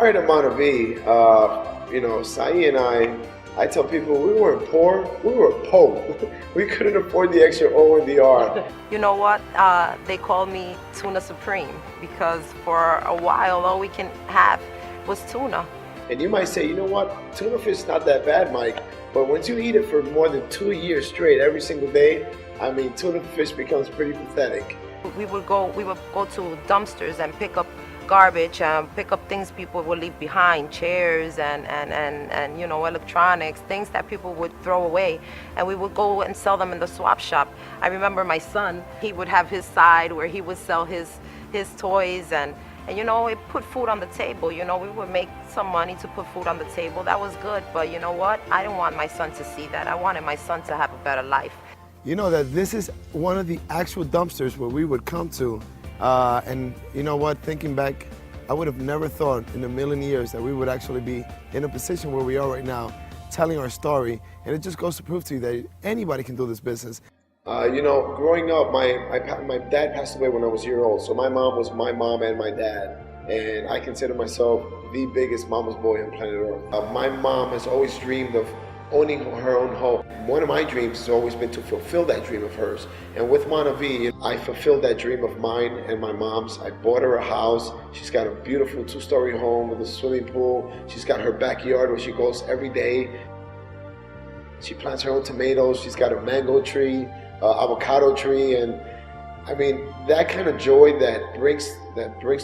started at MonaVie, Sahi and I tell people we weren't poor, we were poor. We couldn't afford the extra O and the R. You know what? They called me Tuna Supreme because for a while all we can have was tuna. And you might say, you know what, tuna fish is not that bad, Mike, but once you eat it for more than 2 years straight, every single day, I mean, tuna fish becomes pretty pathetic. We would go to dumpsters and pick up garbage, pick up things people would leave behind, chairs and electronics, things that people would throw away, and we would go and sell them in the swap shop. I remember my son, he would have his side where he would sell his toys and it put food on the table. We would make some money to put food on the table. That was good, but you know what? I didn't want my son to see that. I wanted my son to have a better life. You know that this is one of the actual dumpsters where we would come to. And you know what, thinking back, I would have never thought in a million years that we would actually be in a position where we are right now, telling our story. And it just goes to prove to you that anybody can do this business. Growing up, my dad passed away when I was a year old. So my mom was my mom and my dad. And I consider myself the biggest mama's boy on planet Earth. My mom has always dreamed of owning her own home. One of my dreams has always been to fulfill that dream of hers. And with MonaVie, I fulfilled that dream of mine and my mom's. I bought her a house. She's got a beautiful 2-story home with a swimming pool. She's got her backyard where she goes every day. She plants her own tomatoes. She's got a mango tree, avocado tree, and I mean, that kind of joy that brings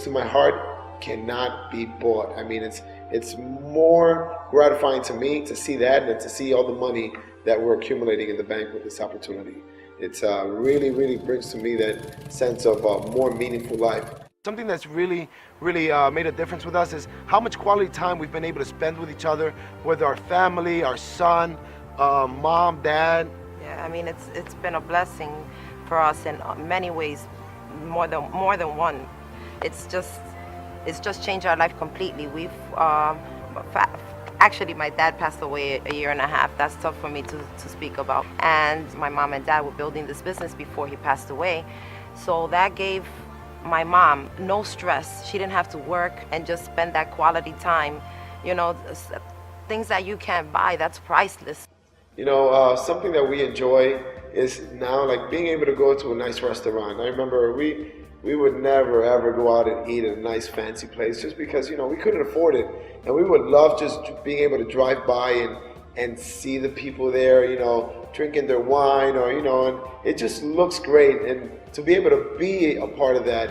to my heart cannot be bought. I mean, it's more gratifying to me to see that than to see all the money that we're accumulating in the bank with this opportunity. It's really brings to me that sense of more meaningful life. Something that's really made a difference with us is how much quality time we've been able to spend with each other, with our family, our son, mom, dad. Yeah, I mean, it's been a blessing for us in many ways, more than one. It's just changed our life completely. We've actually, my dad passed away a year and a half. That's tough for me to speak about. And my mom and dad were building this business before he passed away. So that gave my mom no stress. She didn't have to work and just spend that quality time. Things that you can't buy, that's priceless. Something that we enjoy is now like being able to go to a nice restaurant. I remember we would never ever go out and eat at a nice fancy place just because we couldn't afford it, and we would love just being able to drive by and see the people there drinking their wine and it just looks great, and to be able to be a part of that.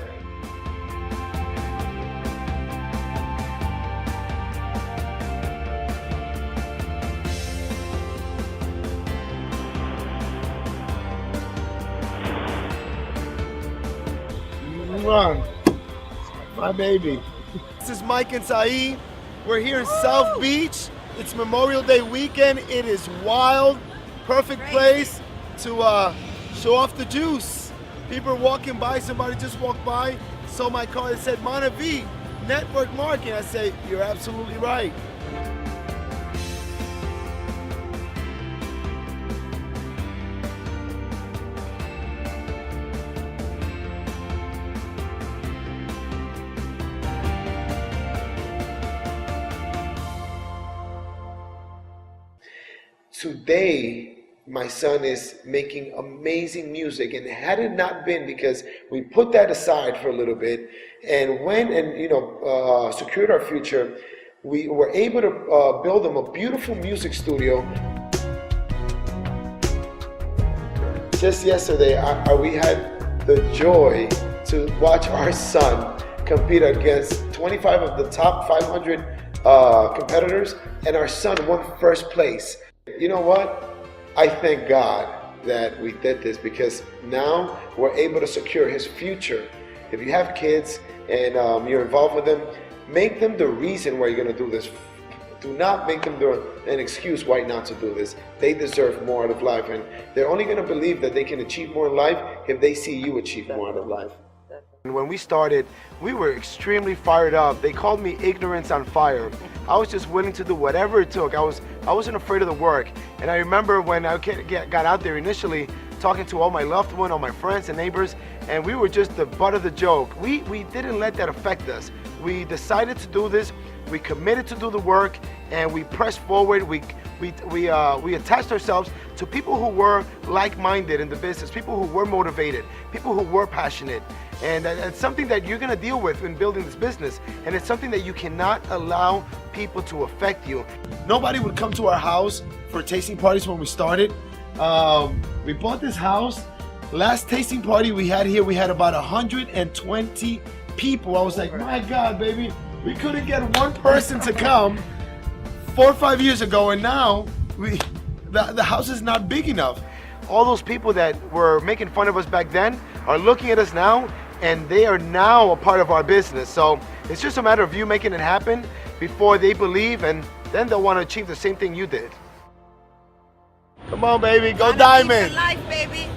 My baby. This is Mike and Sahi. We're here in South Beach. It's Memorial Day weekend. It is wild. Perfect place to show off the juice. People are walking by. Somebody just walked by, saw my car and said, MonaVie, network marketing. I say, you're absolutely right. Today, my son is making amazing music, and had it not been because we put that aside for a little bit and went and secured our future, we were able to build him a beautiful music studio. Just yesterday, we had the joy to watch our son compete against 25 of the top 500 competitors, and our son won first place. You know what? I thank God that we did this, because now we're able to secure his future. If you have kids and you're involved with them, make them the reason why you're going to do this. Do not make them an excuse why not to do this. They deserve more out of life, and they're only going to believe that they can achieve more in life if they see you achieve more out of life. When we started, we were extremely fired up. They called me ignorance on fire. I was just willing to do whatever it took. I wasn't afraid of the work. And I remember when I got out there initially talking to all my loved ones, all my friends and neighbors, and we were just the butt of the joke. We didn't let that affect us. We decided to do this, we committed to do the work, and we pressed forward. We attached ourselves to people who were like-minded in the business, people who were motivated, people who were passionate. And it's something that you're gonna deal with in building this business. And it's something that you cannot allow people to affect you. Nobody would come to our house for tasting parties when we started. We bought this house. Last tasting party we had here, we had about 120 people. I was like, my God, baby, we couldn't get one person to come 4 or 5 years ago, and now the house is not big enough. All those people that were making fun of us back then are looking at us now, and they are now a part of our business. So it's just a matter of you making it happen before they believe, and then they'll want to achieve the same thing you did. Come on, baby, go Diamond. Life, baby.